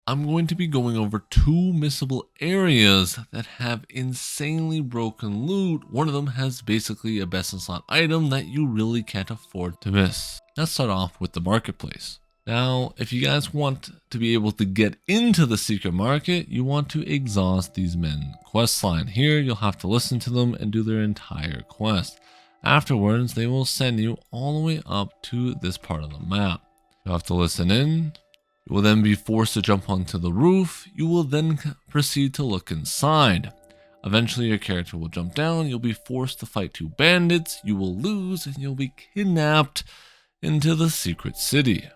I'm going to be going over 2 missable areas that have insanely broken loot. One of them has basically a best in slot item that you really can't afford to miss. Let's start off with the marketplace. Now, if you guys want to be able to get into the secret market, you want to exhaust these men quest line. Here, you'll have to listen to them and do their entire quest. Afterwards, they will send you all the way up to this part of the map. You'll have to listen in. You will then be forced to jump onto the roof. You will then proceed to look inside. Eventually, your character will jump down. You'll be forced to fight 2 bandits. You will lose and you'll be kidnapped into the secret city.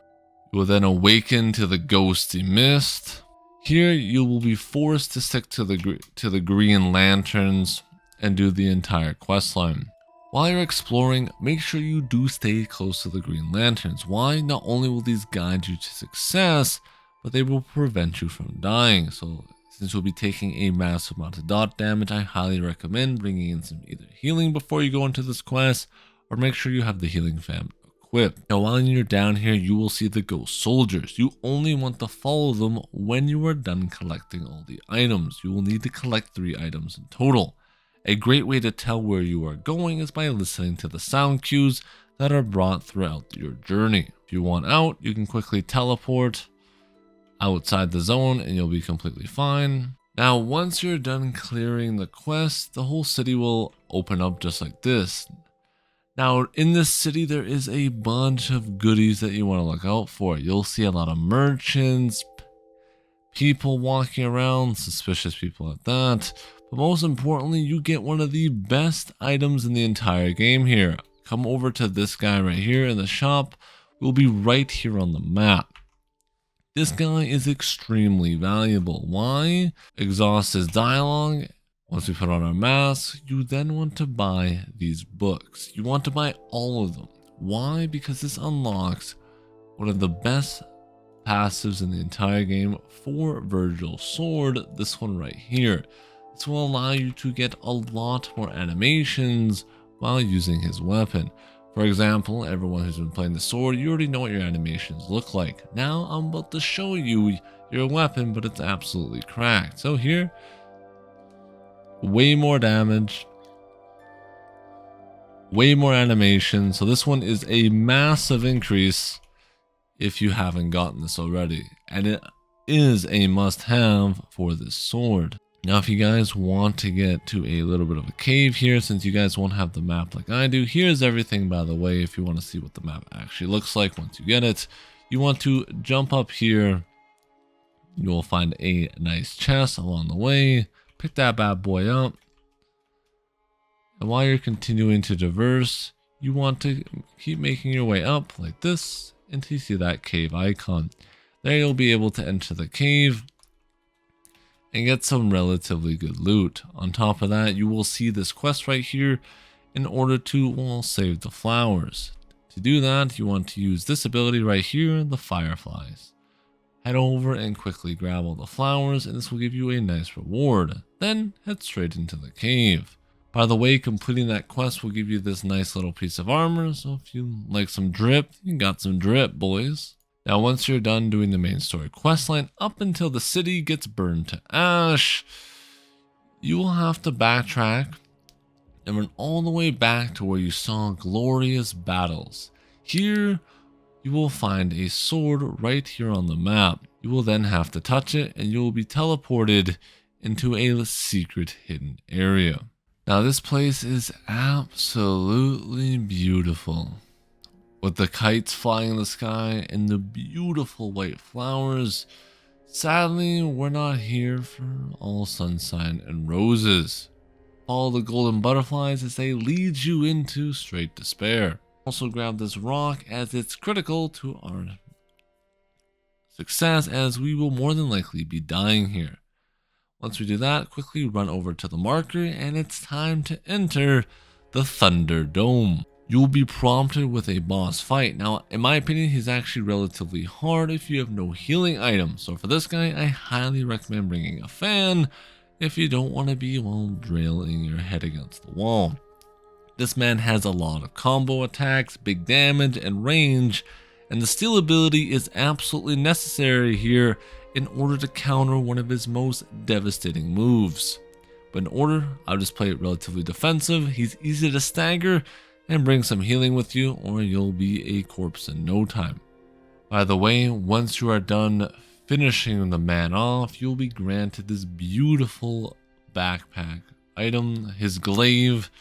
You will then awaken to the ghosty mist. Here you will be forced to stick to the green lanterns and do the entire quest line. While you're exploring, make sure you do stay close to the green lanterns. Why? Not only will these guide you to success, but they will prevent you from dying. So since you'll be taking a massive amount of dot damage, I highly recommend bringing in some either healing before you go into this quest, or make sure you have the healing fam equipped. Now while you're down here, you will see the ghost soldiers. You only want to follow them when you are done collecting all the items. You will need to collect 3 items in total. A great way to tell where you are going is by listening to the sound cues that are brought throughout your journey. If you want out, you can quickly teleport outside the zone and you'll be completely fine. Now once you're done clearing the quest, the whole city will open up just like this. Now in this city there is a bunch of goodies that you want to look out for. You'll see a lot of merchants, people walking around, suspicious people at that. But most importantly, you get one of the best items in the entire game here. Come over to this guy right here in the shop. We'll be right here on the map. This guy is extremely valuable. Why? Exhaust his dialogue. Once we put on our mask, you then want to buy these books. You want to buy all of them. Why? Because this unlocks one of the best passives in the entire game for Virgil's sword. This one right here. This will allow you to get a lot more animations while using his weapon. For example, everyone who's been playing the sword, you already know what your animations look like. Now I'm about to show you your weapon, but it's absolutely cracked. So here, way more damage, way more animation. So this one is a massive increase if you haven't gotten this already. And it is a must-have for this sword. Now, if you guys want to get to a little bit of a cave here, since you guys won't have the map like I do, here's everything, by the way, if you want to see what the map actually looks like once you get it. You want to jump up here. You will find a nice chest along the way. Pick that bad boy up. And while you're continuing to traverse, you want to keep making your way up like this until you see that cave icon. There you'll be able to enter the cave and get some relatively good loot. On top of that, you will see this quest right here in order to, well, save the flowers. To do that, you want to use this ability right here, the fireflies. Head over and quickly grab all the flowers, and this will give you a nice reward. Then head straight into the cave. By the way, completing that quest will give you this nice little piece of armor, so if you like some drip, you got some drip, boys. Now, once you're done doing the main story questline up until the city gets burned to ash, you will have to backtrack and run all the way back to where you saw glorious battles. Here, you will find a sword right here on the map. You will then have to touch it and you will be teleported into a secret hidden area. Now, this place is absolutely beautiful, with the kites flying in the sky and the beautiful white flowers. Sadly, we're not here for all sunshine and roses. Follow the golden butterflies as they lead you into straight despair. Also grab this rock as it's critical to our success, as we will more than likely be dying here. Once we do that, quickly run over to the marker and it's time to enter the Thunderdome. You'll be prompted with a boss fight. Now, in my opinion, he's actually relatively hard if you have no healing items. So for this guy, I highly recommend bringing a fan if you don't want to be, well, drilling your head against the wall. This man has a lot of combo attacks, big damage, and range, and the steal ability is absolutely necessary here in order to counter one of his most devastating moves. But in order, I'll just play it relatively defensive. He's easy to stagger and bring some healing with you, or you'll be a corpse in no time. By the way, once you are done finishing the man off, you'll be granted this beautiful backpack item, his glaive,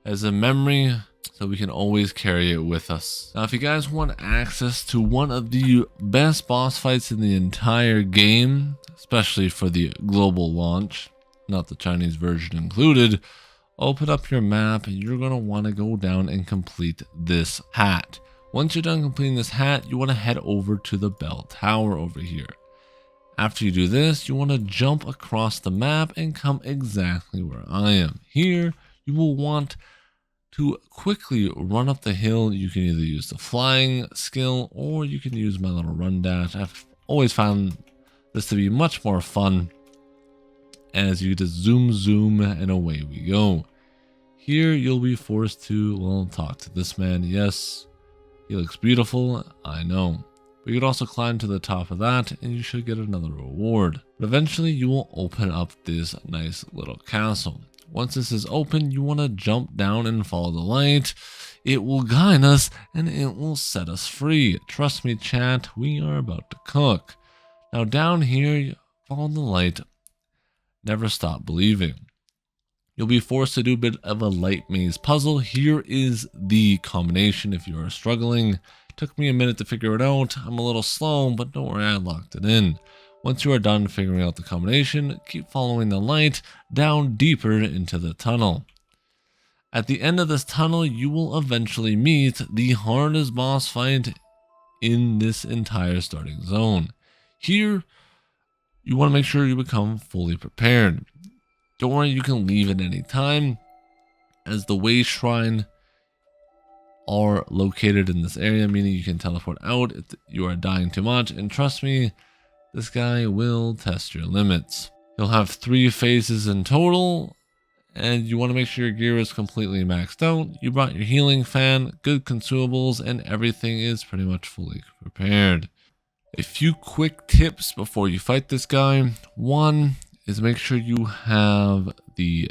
as a memory, so we can always carry it with us. Now, if you guys want access to one of the best boss fights in the entire game, especially for the global launch, not the Chinese version included, open up your map and you're going to want to go down and complete this hat. Once you're done completing this hat, you want to head over to the bell tower over here. After you do this, you want to jump across the map and come exactly where I am. Here, you will want to quickly run up the hill. You can either use the flying skill or you can use my little run dash. I've always found this to be much more fun, as you just zoom and away we go. Here you'll be forced to, well, talk to this man. Yes, he looks beautiful, I know. But you could also climb to the top of that and you should get another reward. But eventually you will open up this nice little castle. Once this is open, you want to jump down and follow the light. It will guide us and it will set us free. Trust me, chat, we are about to cook. Now down here, follow the light. Never stop believing. You'll be forced to do a bit of a light maze puzzle. Here is the combination if you are struggling. Took me a minute to figure it out. I'm a little slow, but don't worry, I locked it in. Once you are done figuring out the combination, keep following the light down deeper into the tunnel. At the end of this tunnel, you will eventually meet the hardest boss fight in this entire starting zone. Here, you want to make sure you become fully prepared. Don't worry, you can leave at any time, as the way shrine are located in this area, meaning you can teleport out if you are dying too much. And trust me, this guy will test your limits. You'll have 3 phases in total, and you want to make sure your gear is completely maxed out. You brought your healing fan, good consumables, and everything is pretty much fully prepared. A few quick tips before you fight this guy. One is make sure you have the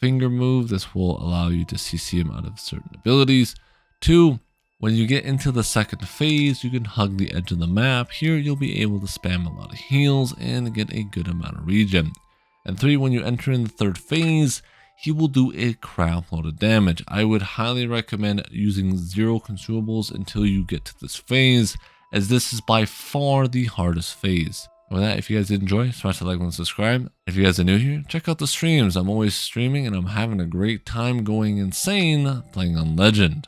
finger move. This will allow you to CC him out of certain abilities. 2, when you get into the second phase, you can hug the edge of the map. Here you'll be able to spam a lot of heals and get a good amount of regen. And 3, when you enter in the third phase, he will do a crap load of damage. I would highly recommend using 0 consumables until you get to this phase, as this is by far the hardest phase. With that, if you guys did enjoy, smash the like and subscribe. If you guys are new here, check out the streams. I'm always streaming and I'm having a great time going insane playing on Legend.